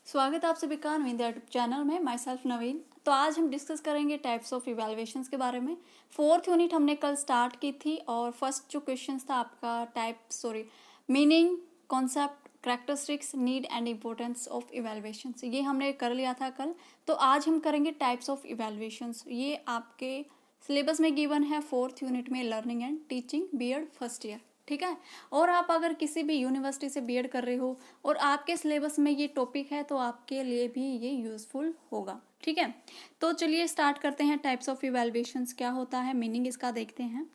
स्वागत है आप सभी का नवीन यूट्यूब चैनल में। माई सेल्फ नवीन। तो आज हम डिस्कस करेंगे टाइप्स ऑफ इवैल्यूएशंस के बारे में। 4th यूनिट हमने कल स्टार्ट की थी और फर्स्ट जो क्वेश्चंस था आपका meaning, concept, characteristics, need and importance of evaluations, ये हमने कर लिया था कल। तो आज हम करेंगे टाइप्स ऑफ इवैल्यूएशंस। ये आपके सिलेबस में गिवन है 4th यूनिट में, learning and teaching BEd first year. ठीक है। और आप अगर किसी भी यूनिवर्सिटी से बीएड कर रहे हो और आपके सिलेबस में ये टॉपिक है तो आपके लिए भी ये यूजफुल होगा। ठीक है। तो चलिए स्टार्ट करते हैं। टाइप्स ऑफ इवैल्यूएशंस क्या होता है, मीनिंग इसका देखते हैं।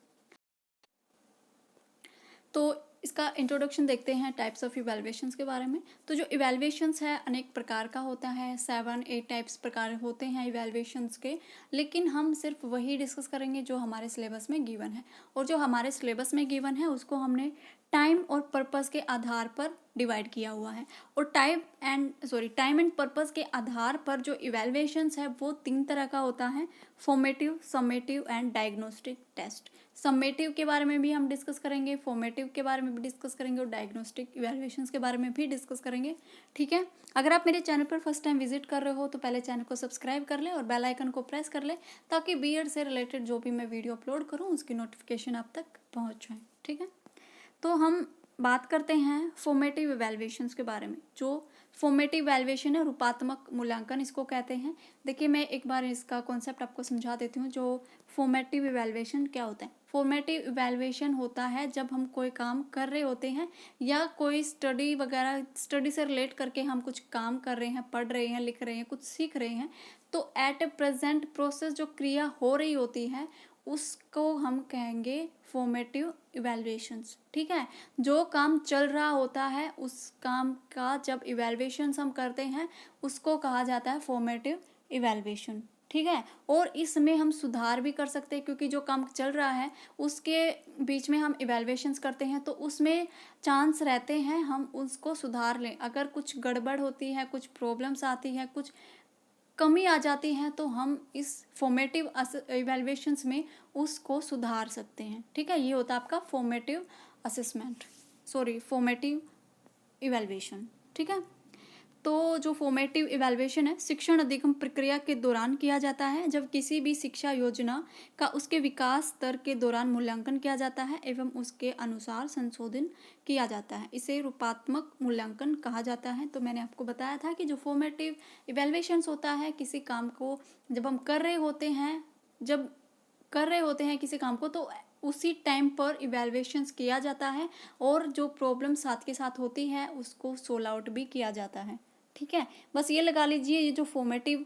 तो इसका इंट्रोडक्शन देखते हैं टाइप्स ऑफ इवैल्यूएशंस के बारे में। तो जो इवैल्यूएशंस है अनेक प्रकार का होता है, 7-8 टाइप्स प्रकार होते हैं इवैल्यूएशंस के, लेकिन हम सिर्फ वही डिस्कस करेंगे जो हमारे सिलेबस में गिवन है। और जो हमारे सिलेबस में गिवन है उसको हमने टाइम और पर्पस के आधार पर डिवाइड किया हुआ है। और टाइम एंड पर्पस के आधार पर जो इवैल्यूएशंस है वो 3 तरह का होता है, formative, summative and diagnostic test. Summative के बारे में भी हम डिस्कस करेंगे, फॉर्मेटिव के बारे में भी डिस्कस करेंगे और डायग्नोस्टिक इवैल्यूएशंस के बारे में भी डिस्कस करेंगे। ठीक है। अगर आप मेरे चैनल पर फर्स्ट टाइम विजिट कर रहे हो तो पहले चैनल को सब्सक्राइब कर ले और बेल आइकन को प्रेस कर ले, ताकि बीएड से रिलेटेड जो भी मैं वीडियो अपलोड करूँ उसकी नोटिफिकेशन आप तक पहुँच जाए। ठीक है। तो हम बात करते हैं फॉर्मेटिव इवैल्यूएशंस के बारे में। जो फॉर्मेटिव इवैल्यूएशन है, रूपात्मक मूल्यांकन इसको कहते हैं। देखिए मैं एक बार इसका कॉन्सेप्ट आपको समझा देती हूँ। जो फॉर्मेटिव इवैल्यूएशन क्या होता है, फॉर्मेटिव इवैल्यूएशन होता है जब हम कोई काम कर रहे होते हैं या कोई स्टडी से रिलेट करके हम कुछ काम कर रहे हैं, पढ़ रहे हैं, लिख रहे हैं, कुछ सीख रहे हैं, तो एट ए प्रेजेंट प्रोसेस जो क्रिया हो रही होती है उसको हम कहेंगे फॉर्मेटिव इवैल्यूएशंस। ठीक है। जो काम चल रहा होता है उस काम का जब इवैल्यूएशंस हम करते हैं उसको कहा जाता है फॉर्मेटिव इवैल्यूएशन। ठीक है। और इसमें हम सुधार भी कर सकते हैं, क्योंकि जो काम चल रहा है उसके बीच में हम इवैल्यूएशंस करते हैं तो उसमें चांस रहते हैं हम उसको सुधार लें। अगर कुछ गड़बड़ होती है, कुछ प्रॉब्लम्स आती है, कुछ कमी आ जाती है, तो हम इस फॉर्मेटिव इवैल्यूएशंस में उसको सुधार सकते हैं। ठीक है। ये होता है आपका फॉर्मेटिव इवैल्यूएशन। ठीक है। तो जो फॉर्मेटिव इवैल्यूएशन है शिक्षण अधिगम प्रक्रिया के दौरान किया जाता है, जब किसी भी शिक्षा योजना का उसके विकास स्तर के दौरान मूल्यांकन किया जाता है एवं उसके अनुसार संशोधन किया जाता है। इसे रूपात्मक मूल्यांकन कहा जाता है। तो मैंने आपको बताया था कि जो फॉर्मेटिव इवैल्यूएशंस होता है, किसी काम को जब हम कर रहे होते हैं किसी काम को, तो उसी टाइम पर इवैल्यूएशंस किया जाता है और जो प्रॉब्लम साथ के साथ होती है उसको सोल्व आउट भी किया जाता है। ठीक है। बस ये लगा लीजिए, ये जो फॉर्मेटिव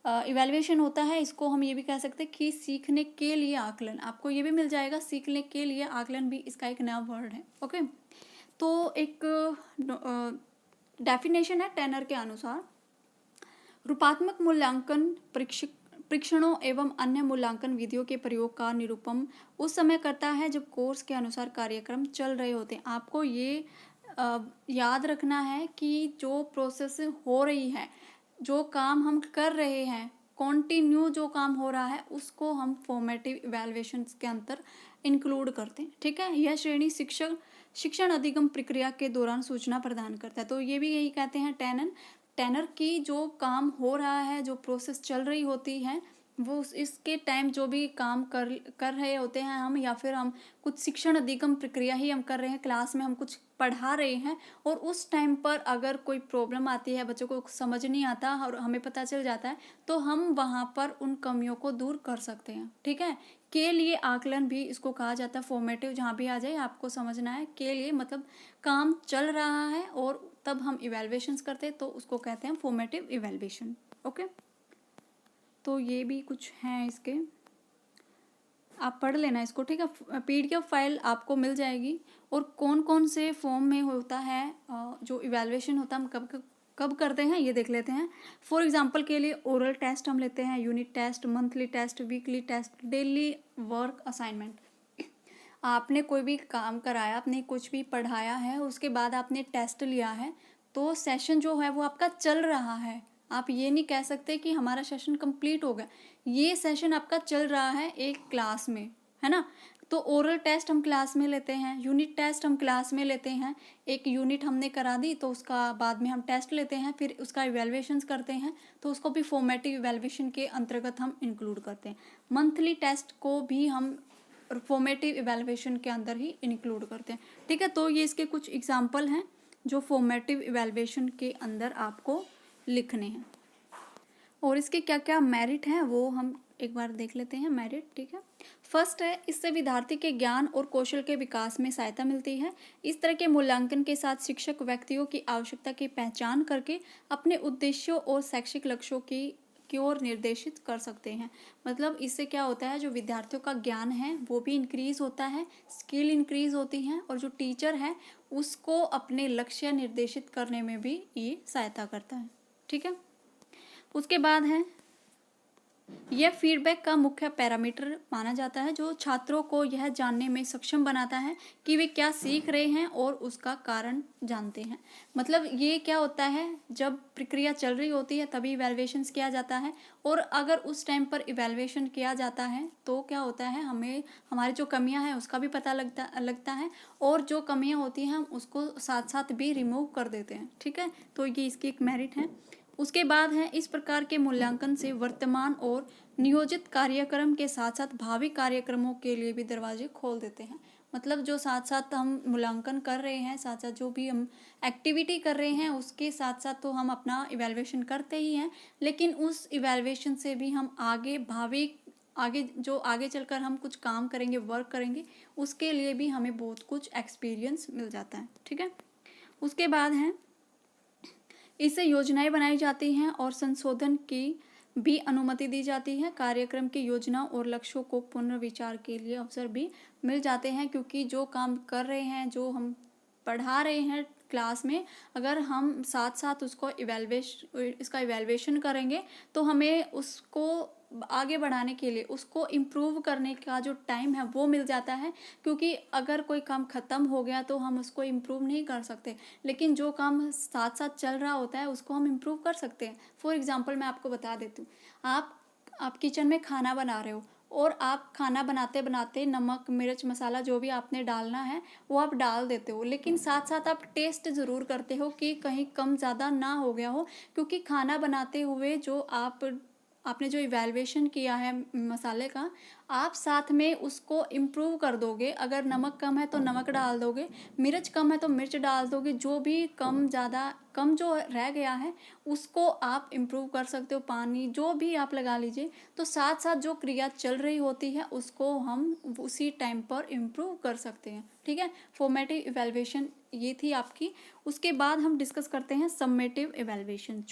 इवैल्यूएशन होता है इसको हम ये भी कह सकते हैं कि सीखने के लिए आकलन। आपको ये भी मिल जाएगा, सीखने के लिए आकलन भी इसका एक नया वर्ड है। ओके। तो एक डेफिनेशन है टैनर के अनुसार, रूपात्मक मूल्यांकन परीक्षणों एवं अन्य मूल्यांकन विधियों के प्रयोग का निरूपण उस समय करता है जब कोर्स के अनुसार कार्यक्रम चल रहे होते हैं। आपको ये याद रखना है कि जो प्रोसेस हो रही है, जो काम हम कर रहे हैं, कॉन्टिन्यू जो काम हो रहा है उसको हम फॉर्मेटिव इवैल्यूएशंस के अंदर इंक्लूड करते हैं। ठीक है। यह श्रेणी शिक्षण अधिगम प्रक्रिया के दौरान सूचना प्रदान करता है। तो ये भी यही कहते हैं टैनर की जो काम हो रहा है, जो प्रोसेस चल रही होती है, वो इसके टाइम जो भी काम कर रहे होते हैं हम, या फिर हम कुछ शिक्षण अधिगम प्रक्रिया ही हम कर रहे हैं, क्लास में हम कुछ पढ़ा रहे हैं और उस टाइम पर अगर कोई प्रॉब्लम आती है, बच्चों को समझ नहीं आता और हमें पता चल जाता है, तो हम वहाँ पर उन कमियों को दूर कर सकते हैं। ठीक है। के लिए आकलन भी इसको कहा जाता है। फॉर्मेटिव जहाँ भी आ जाए आपको समझना है, के लिए मतलब काम चल रहा है और तब हम इवैल्यूएशंस करते हैं तो उसको कहते हैं फॉर्मेटिव इवैल्यूएशन। ओके। तो ये भी कुछ हैं इसके, आप पढ़ लेना इसको। ठीक है। पीडीएफ फाइल आपको मिल जाएगी। और कौन कौन से फॉर्म में होता है जो इवैल्यूएशन होता है, हम कब करते हैं ये देख लेते हैं। फॉर एग्जांपल के लिए ओरल टेस्ट हम लेते हैं, unit test, monthly test, weekly test, daily work assignment. आपने कोई भी काम कराया, आपने कुछ भी पढ़ाया है, उसके बाद आपने टेस्ट लिया है, तो सेशन जो है वो आपका चल रहा है। आप ये नहीं कह सकते कि हमारा सेशन कंप्लीट हो गया। ये सेशन आपका चल रहा है एक क्लास में, है ना। तो ओरल टेस्ट हम क्लास में लेते हैं, यूनिट टेस्ट हम क्लास में लेते हैं, एक यूनिट हमने करा दी तो उसका बाद में हम टेस्ट लेते हैं, फिर उसका इवैल्यूएशंस करते हैं, तो उसको भी फॉर्मेटिव इवैल्यूएशन के अंतर्गत हम इंक्लूड करते हैं। मंथली टेस्ट को भी हम फॉर्मेटिव इवैल्यूएशन के अंदर ही इंक्लूड करते हैं। ठीक है, तो ये इसके कुछ एग्जाम्पल हैं जो फॉर्मेटिव इवैल्यूएशन के अंदर आपको लिखने हैं। और इसके क्या क्या मेरिट हैं वो हम एक बार देख लेते हैं। मेरिट, ठीक है, फर्स्ट है, इससे विद्यार्थी के ज्ञान और कौशल के विकास में सहायता मिलती है। इस तरह के मूल्यांकन के साथ शिक्षक व्यक्तियों की आवश्यकता की पहचान करके अपने उद्देश्यों और शैक्षिक लक्ष्यों की ओर निर्देशित कर सकते हैं। मतलब इससे क्या होता है, जो विद्यार्थियों का ज्ञान है वो भी इंक्रीज होता है, स्किल इंक्रीज होती है, और जो टीचर है उसको अपने लक्ष्य निर्देशित करने में भी ये सहायता करता है। ठीक है, उसके बाद है, यह फीडबैक का मुख्य पैरामीटर माना जाता है जो छात्रों को यह जानने में सक्षम बनाता है कि वे क्या सीख रहे हैं और उसका कारण जानते हैं। मतलब ये क्या होता है, जब प्रक्रिया चल रही होती है तभी इवैल्यूएशंस किया जाता है, और अगर उस टाइम पर इवैल्यूएशन किया जाता है तो क्या होता है, हमें हमारी जो कमियां हैं उसका भी पता लगता है, और जो कमियां होती हैं हम उसको साथ साथ भी रिमूव कर देते हैं। ठीक है, तो ये इसकी एक मेरिट है। उसके बाद है, इस प्रकार के मूल्यांकन से वर्तमान और नियोजित कार्यक्रम के साथ साथ भावी कार्यक्रमों के लिए भी दरवाजे खोल देते हैं। मतलब जो साथ साथ हम मूल्यांकन कर रहे हैं, साथ साथ जो भी हम एक्टिविटी कर रहे हैं उसके साथ साथ तो हम अपना इवैल्यूएशन करते ही हैं, लेकिन उस इवैल्यूएशन से भी हम आगे चलकर हम कुछ काम करेंगे, वर्क करेंगे, उसके लिए भी हमें बहुत कुछ एक्सपीरियंस मिल जाता है। ठीक है, उसके बाद है, इससे योजनाएं बनाई जाती हैं और संशोधन की भी अनुमति दी जाती है। कार्यक्रम की योजना और लक्ष्यों को पुनर्विचार के लिए अवसर भी मिल जाते हैं, क्योंकि जो काम कर रहे हैं, जो हम पढ़ा रहे हैं क्लास में, अगर हम साथ साथ उसको इसका इवैल्यूएशन करेंगे तो हमें उसको आगे बढ़ाने के लिए, उसको इम्प्रूव करने का जो टाइम है वो मिल जाता है। क्योंकि अगर कोई काम ख़त्म हो गया तो हम उसको इम्प्रूव नहीं कर सकते, लेकिन जो काम साथ साथ चल रहा होता है उसको हम इम्प्रूव कर सकते हैं। फॉर एग्जांपल मैं आपको बता देती हूँ, आप किचन में खाना बना रहे हो और आप खाना बनाते बनाते नमक मिर्च मसाला जो भी आपने डालना है वो आप डाल देते हो, लेकिन साथ साथ आप टेस्ट ज़रूर करते हो कि कहीं कम ज़्यादा ना हो गया हो, क्योंकि खाना बनाते हुए जो आपने जो इवैल्यूएशन किया है मसाले का, आप साथ में उसको इम्प्रूव कर दोगे। अगर नमक कम है तो नमक डाल दोगे, मिर्च कम है तो मिर्च डाल दोगे, जो भी कम जो रह गया है उसको आप इम्प्रूव कर सकते हो, पानी जो भी आप लगा लीजिए। तो साथ साथ जो क्रिया चल रही होती है उसको हम उसी टाइम पर इम्प्रूव कर सकते हैं। ठीक है, फॉर्मेटिव इवैल्यूएशन ये थी आपकी। उसके बाद हम डिस्कस करते हैं सम्मेटिव इवैल्यूएशन।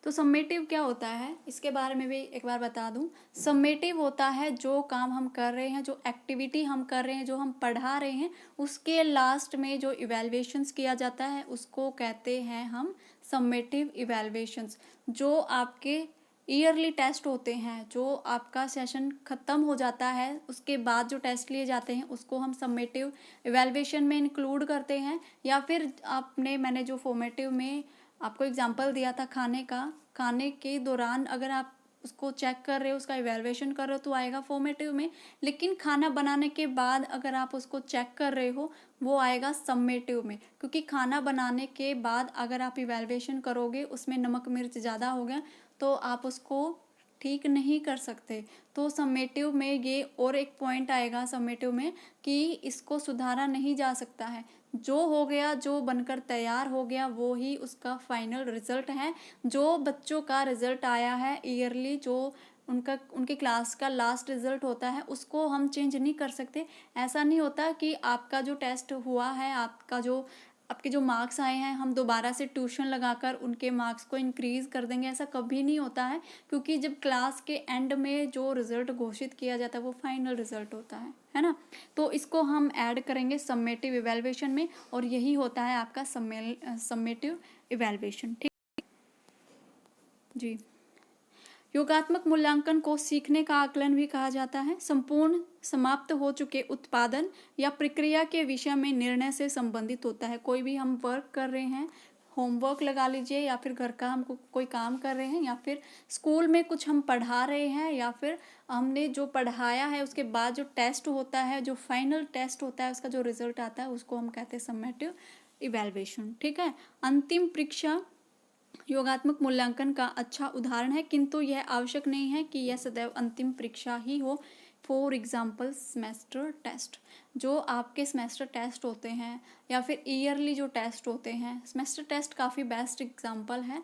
तो सम्मेटिव क्या होता है, इसके बारे में भी एक बार बता दूं। सम्मेटिव होता है जो काम हम कर रहे हैं, जो एक्टिविटी हम कर रहे हैं, जो हम पढ़ा रहे हैं, उसके लास्ट में जो इवैल्यूएशंस किया जाता है उसको कहते हैं हम सम्मेटिव इवैल्यूएशंस। जो आपके ईयरली टेस्ट होते हैं, जो आपका सेशन ख़त्म हो जाता है उसके बाद जो टेस्ट लिए जाते हैं उसको हम सम्मेटिव इवैल्यूएशन में इंक्लूड करते हैं। या फिर मैंने जो फॉर्मेटिव में आपको एग्जाम्पल दिया था खाने के दौरान अगर आप उसको चेक कर रहे हो, उसका इवैल्यूएशन कर रहे हो तो आएगा फॉर्मेटिव में, लेकिन खाना बनाने के बाद अगर आप उसको चेक कर रहे हो वो आएगा सम्मेटिव में। क्योंकि खाना बनाने के बाद अगर आप इवैल्यूएशन करोगे उसमें नमक मिर्च ज़्यादा हो गया तो आप उसको ठीक नहीं कर सकते, तो सम्मेटिव में ये और एक पॉइंट आएगा सम्मेटिव में कि इसको सुधारा नहीं जा सकता है। जो हो गया, जो बनकर तैयार हो गया वो ही उसका फाइनल रिजल्ट है। जो बच्चों का रिजल्ट आया है ईयरली, जो उनके क्लास का लास्ट रिजल्ट होता है उसको हम चेंज नहीं कर सकते। ऐसा नहीं होता कि आपका जो टेस्ट हुआ है, आपके जो मार्क्स आए हैं हम दोबारा से ट्यूशन लगाकर उनके मार्क्स को इंक्रीज़ कर देंगे, ऐसा कभी नहीं होता है। क्योंकि जब क्लास के एंड में जो रिज़ल्ट घोषित किया जाता है वो फाइनल रिज़ल्ट होता है ना। तो इसको हम ऐड करेंगे सम्मेटिव इवैल्यूएशन में, और यही होता है आपका सम्मेटिव इवैल्यूएशन। ठीक जी। योगात्मक मूल्यांकन को सीखने का आकलन भी कहा जाता है। संपूर्ण समाप्त हो चुके उत्पादन या प्रक्रिया के विषय में निर्णय से संबंधित होता है। कोई भी हम वर्क कर रहे हैं, होमवर्क लगा लीजिए, या फिर घर का हम कोई काम कर रहे हैं, या फिर स्कूल में कुछ हम पढ़ा रहे हैं, या फिर हमने जो पढ़ाया है उसके बाद जो टेस्ट होता है, जो फाइनल टेस्ट होता है, उसका जो रिजल्ट आता है उसको हम कहते हैं समेटिव इवैल्यूएशन। ठीक है। अंतिम परीक्षा योगात्मक मूल्यांकन का अच्छा उदाहरण है, किंतु यह आवश्यक नहीं है कि यह सदैव अंतिम परीक्षा ही हो। फॉर एग्जाम्पल सेमेस्टर टेस्ट, जो आपके सेमेस्टर टेस्ट होते हैं या फिर ईयरली जो टेस्ट होते हैं, सेमेस्टर टेस्ट काफ़ी बेस्ट एग्जाम्पल है।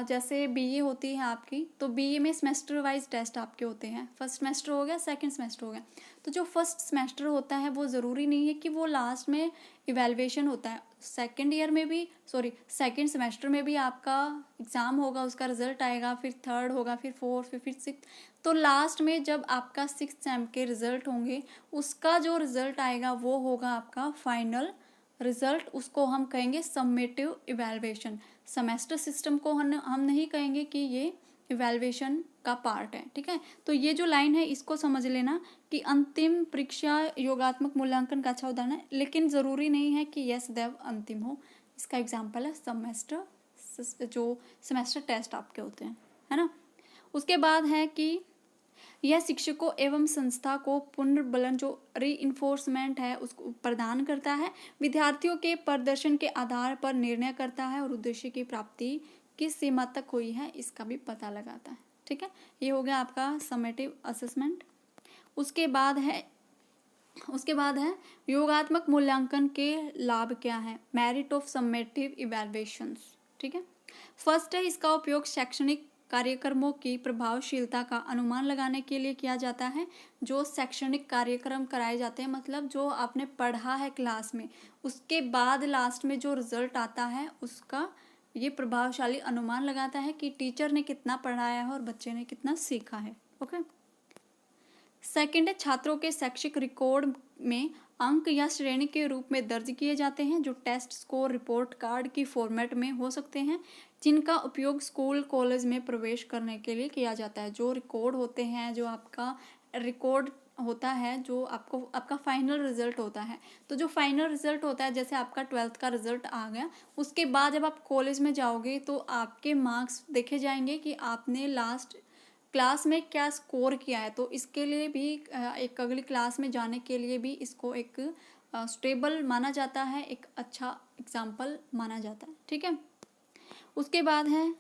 जैसे बीए होती है आपकी, तो बीए में सेमेस्टर वाइज टेस्ट आपके होते हैं। फर्स्ट सेमेस्टर हो गया, सेकंड सेमेस्टर हो गया। तो जो फर्स्ट सेमेस्टर होता है वो ज़रूरी नहीं है कि वो लास्ट में इवैल्यूएशन होता है। सेकंड ईयर में भी, सॉरी सेकंड सेमेस्टर में भी आपका एग्ज़ाम होगा, उसका रिजल्ट आएगा, फिर थर्ड होगा, फिर फोर्थ, फिर सिक्स। तो लास्ट में जब आपका सिक्स सेम के रिजल्ट होंगे, उसका जो रिजल्ट आएगा वो होगा आपका फाइनल रिजल्ट। उसको हम कहेंगे समेटिव इवैल्यूएशन। सेमेस्टर सिस्टम को हम नहीं कहेंगे कि ये इवैल्यूएशन का पार्ट है। ठीक है। तो ये जो लाइन है इसको समझ लेना कि अंतिम परीक्षा योगात्मक मूल्यांकन का अच्छा उदाहरण है, लेकिन ज़रूरी नहीं है कि यह सदैव अंतिम हो। इसका एग्जाम्पल है सेमेस्टर, जो सेमेस्टर टेस्ट आपके होते हैं, है ना। उसके बाद है कि यह शिक्षकों एवं संस्था को पुनर्बलन, जो रीइंफोर्समेंट है, उसको प्रदान करता है, विद्यार्थियों के प्रदर्शन के आधार पर निर्णय करता है, और उद्देश्य की प्राप्ति किस सीमा तक हुई है इसका भी पता लगाता है। ठीक है। ये हो गया आपका समेटिव असेसमेंट। उसके बाद है योगात्मक मूल्यांकन के लाभ क्या है, मेरिट ऑफ समेटिव इवैल्यूएशंस। ठीक है। फर्स्ट है, इसका उपयोग शैक्षणिक कार्यक्रमों की प्रभावशीलता का अनुमान लगाने के लिए किया जाता है। जो शैक्षणिक कार्यक्रम कराए जाते हैं, मतलब जो आपने पढ़ा है क्लास में, उसके बाद लास्ट में जो रिजल्ट आता है उसका ये प्रभावशाली अनुमान लगाता है कि टीचर ने कितना पढ़ाया है और बच्चे ने कितना सीखा है। ओके। सेकंड है, छात्रों के शैक्षिक रिकॉर्ड में अंक या श्रेणी के रूप में दर्ज किए जाते हैं, जो टेस्ट स्कोर रिपोर्ट कार्ड की फॉर्मेट में हो सकते हैं, जिनका उपयोग स्कूल कॉलेज में प्रवेश करने के लिए किया जाता है। जो रिकॉर्ड होते हैं, जो आपका रिकॉर्ड होता है, जो आपका फाइनल रिजल्ट होता है, तो जो फाइनल रिजल्ट होता है, जैसे आपका 12th का रिजल्ट आ गया, उसके बाद जब आप कॉलेज में जाओगे तो आपके मार्क्स देखे जाएंगे कि आपने लास्ट क्लास में क्या स्कोर किया है। तो इसके लिए भी एक अगली क्लास में जाने के लिए भी इसको एक स्टेबल माना जाता है, एक अच्छा एग्जाम्पल माना जाता है। ठीक है। उसके बाद है,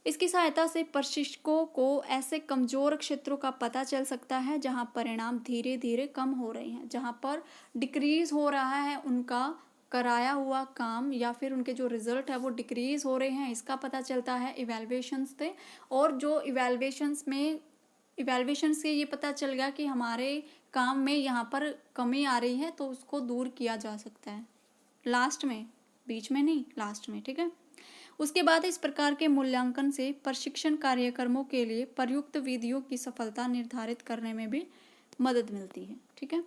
इसकी सहायता से प्रशिक्षकों को ऐसे कमज़ोर क्षेत्रों का पता चल सकता है जहां परिणाम धीरे धीरे कम हो रहे हैं, जहां पर डिक्रीज हो रहा है उनका कराया हुआ काम, या फिर उनके जो रिजल्ट है वो डिक्रीज हो रहे हैं, इसका पता चलता है इवैल्यूएशंस से। और जो इवैल्यूएशन से ये पता चल गया कि हमारे काम में यहाँ पर कमी आ रही है, तो उसको दूर किया जा सकता है लास्ट में, बीच में नहीं, लास्ट में। ठीक है। उसके बाद इस प्रकार के मूल्यांकन से प्रशिक्षण कार्यक्रमों के लिए प्रयुक्त विधियों की सफलता निर्धारित करने में भी मदद मिलती है। ठीक है।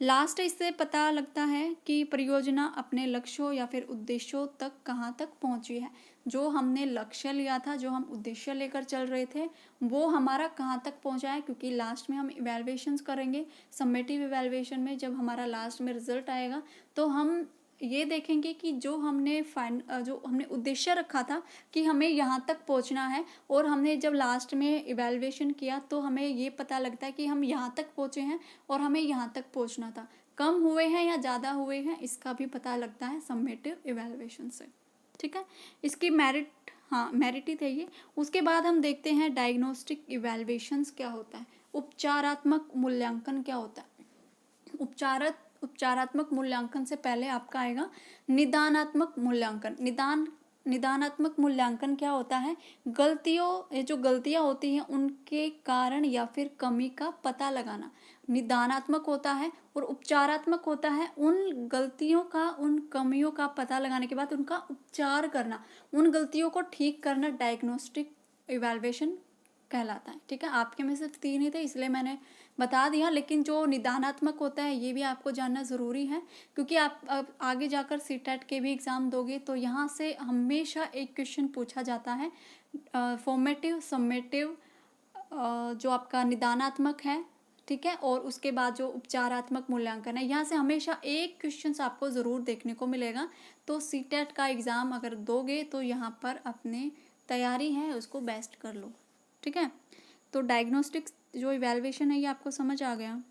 लास्ट, इससे पता लगता है कि परियोजना अपने लक्ष्यों या फिर उद्देश्यों तक कहाँ तक पहुँची है। जो हमने लक्ष्य लिया था, जो हम उद्देश्य लेकर चल रहे थे, वो हमारा कहाँ तक पहुँचा है, क्योंकि लास्ट में हम इवैल्यूएशंस करेंगे। समेटिव इवैल्यूएशन में जब हमारा लास्ट में रिजल्ट आएगा तो हम ये देखेंगे कि जो हमने उद्देश्य रखा था कि हमें यहाँ तक पहुँचना है, और हमने जब लास्ट में इवैल्यूएशन किया तो हमें ये पता लगता है कि हम यहाँ तक पहुँचे हैं और हमें यहाँ तक पहुँचना था, कम हुए हैं या ज़्यादा हुए हैं, इसका भी पता लगता है समेटिव इवैल्यूएशन से। ठीक है। इसकी मेरिट ही थे ये। उसके बाद हम देखते हैं डायग्नोस्टिक इवैल्यूएशंस क्या होता है, उपचारात्मक मूल्यांकन क्या होता है। उपचारात्मक मूल्यांकन से पहले आपका आएगा निदानात्मक मूल्यांकन। निदानात्मक मूल्यांकन क्या होता है, जो गलतियां होती हैं उनके कारण या फिर कमी का पता लगाना निदानात्मक होता है, और उपचारात्मक होता है उन गलतियों का, उन कमियों का पता लगाने के बाद उनका उपचार करना, उन गलतियों को ठीक करना डायग्नोस्टिक इवैल्यूएशन कहलाता है। ठीक है। आपके में सिर्फ 3 ही थे इसलिए मैंने बता दिया, लेकिन जो निदानात्मक होता है ये भी आपको जानना ज़रूरी है, क्योंकि आप अब आगे जाकर सीटेट के भी एग्ज़ाम दोगे तो यहाँ से हमेशा एक क्वेश्चन पूछा जाता है, फॉर्मेटिव, समेटिव, जो आपका निदानात्मक है, ठीक है। और उसके बाद जो उपचारात्मक मूल्यांकन है, यहाँ से हमेशा एक क्वेश्चन आपको ज़रूर देखने को मिलेगा। तो सीटेट का एग्ज़ाम अगर दोगे तो यहाँ पर अपने तैयारी है उसको बेस्ट कर लो, ठीक है। तो डायग्नोस्टिक्स जो इवैल्यूएशन है ये आपको समझ आ गया।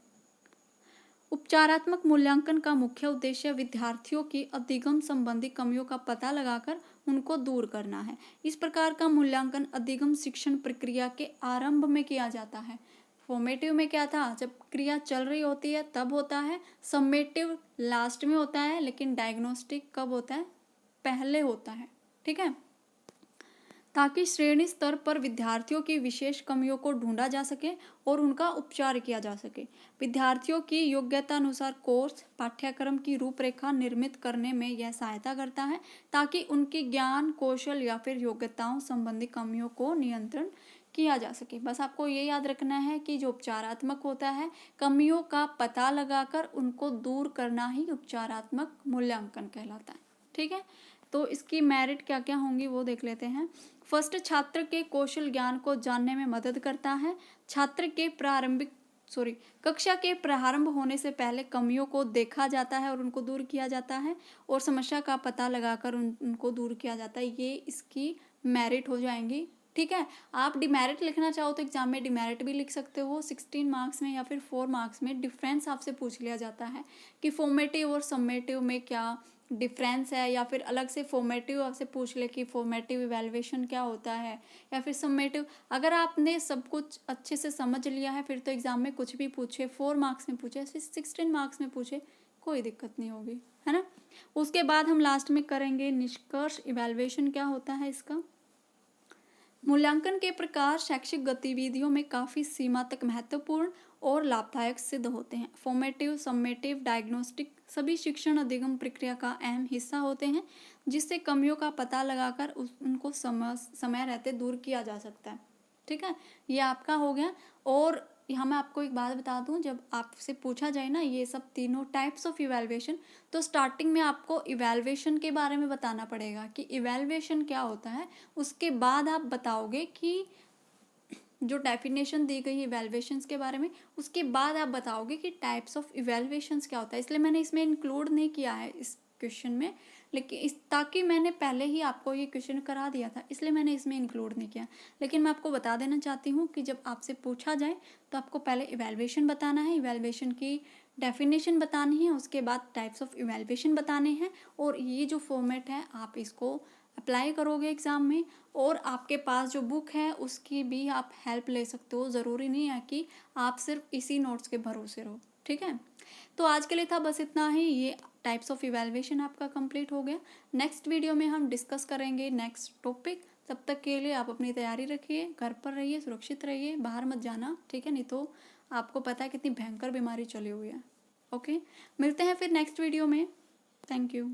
उपचारात्मक मूल्यांकन का मुख्य उद्देश्य विद्यार्थियों की अधिगम संबंधी कमियों का पता लगाकर उनको दूर करना है। इस प्रकार का मूल्यांकन अधिगम शिक्षण प्रक्रिया के आरंभ में किया जाता है। फॉर्मेटिव में क्या था, जब क्रिया चल रही होती है तब होता है। समेटिव लास्ट में होता है, लेकिन डायग्नोस्टिक कब होता है, पहले होता है, ठीक है। ताकि श्रेणी स्तर पर विद्यार्थियों की विशेष कमियों को ढूंढा जा सके और उनका उपचार किया जा सके। विद्यार्थियों की योग्यता अनुसार कोर्स पाठ्यक्रम की रूपरेखा निर्मित करने में यह सहायता करता है, ताकि उनकी ज्ञान कौशल या फिर योग्यताओं संबंधी कमियों को नियंत्रण किया जा सके। बस आपको ये याद रखना है कि जो उपचारात्मक होता है, कमियों का पता लगाकर उनको दूर करना ही उपचारात्मक मूल्यांकन कहलाता है, ठीक है। तो इसकी मेरिट क्या क्या होंगी वो देख लेते हैं। फर्स्ट, छात्र के कौशल ज्ञान को जानने में मदद करता है। छात्र के कक्षा के प्रारंभ होने से पहले कमियों को देखा जाता है और उनको दूर किया जाता है, और समस्या का पता लगाकर उनको दूर किया जाता है। ये इसकी मेरिट हो जाएंगी, ठीक है। आप डिमेरिट लिखना चाहो तो एग्जाम में डिमेरिट भी लिख सकते हो। 16 मार्क्स में या फिर 4 मार्क्स में डिफरेंस आपसे पूछ लिया जाता है कि फॉर्मेटिव और समेटिव में क्या डिफरेंस है, या फिर अलग से फॉर्मेटिव आपसे पूछ ले कि फॉर्मेटिव इवैल्यूएशन क्या होता है, या फिर समेटिव। अगर आपने सब कुछ अच्छे से समझ लिया है फिर तो एग्जाम में कुछ भी पूछे, 4 मार्क्स में पूछे, 16 मार्क्स में पूछे, कोई दिक्कत नहीं होगी, है ना। उसके बाद हम लास्ट में करेंगे निष्कर्ष। इवैल्यूएशन क्या होता है इसका। मूल्यांकन के प्रकार शैक्षिक गतिविधियों में काफ़ी सीमा तक महत्वपूर्ण और लाभदायक सिद्ध होते हैं। फॉर्मेटिव, समेटिव, डायग्नोस्टिक सभी शिक्षण अधिगम प्रक्रिया का अहम हिस्सा होते हैं, जिससे कमियों का पता लगाकर उनको समय रहते दूर किया जा सकता है, ठीक है। ये आपका हो गया। और यहाँ मैं आपको एक बात बता दूं, जब आपसे पूछा जाए ना ये सब तीनों टाइप्स ऑफ इवैल्यूएशन, तो स्टार्टिंग में आपको इवैल्यूएशन के बारे में बताना पड़ेगा कि इवैल्यूएशन क्या होता है। उसके बाद आप बताओगे कि जो डेफिनेशन दी गई है इवैल्यूएशंस के बारे में, उसके बाद आप बताओगे कि टाइप्स ऑफ इवैल्यूएशंस क्या होता है। इसलिए मैंने इसमें इंक्लूड नहीं किया है इस क्वेश्चन में, लेकिन ताकि मैंने पहले ही आपको ये क्वेश्चन करा दिया था, इसलिए मैंने इसमें इंक्लूड नहीं किया। लेकिन मैं आपको बता देना चाहती हूँ कि जब आपसे पूछा जाए तो आपको पहले इवैल्यूएशन बताना है, इवैल्यूएशन की डेफिनेशन बतानी है, उसके बाद टाइप्स ऑफ इवैल्यूएशन बताने हैं, और ये जो फॉर्मेट है आप इसको अप्लाई करोगे एग्ज़ाम में। और आपके पास जो बुक है उसकी भी आप हेल्प ले सकते हो, ज़रूरी नहीं है कि आप सिर्फ इसी नोट्स के भरोसे रहो, ठीक है। तो आज के लिए था बस इतना ही। ये टाइप्स ऑफ इवैल्यूएशन आपका कंप्लीट हो गया। नेक्स्ट वीडियो में हम डिस्कस करेंगे नेक्स्ट टॉपिक। तब तक के लिए आप अपनी तैयारी रखिए, घर पर रहिए, सुरक्षित रहिए, बाहर मत जाना, ठीक है, नहीं तो आपको पता है कितनी भयंकर बीमारी चली हुई है। ओके, मिलते हैं फिर नेक्स्ट वीडियो में। Thank you.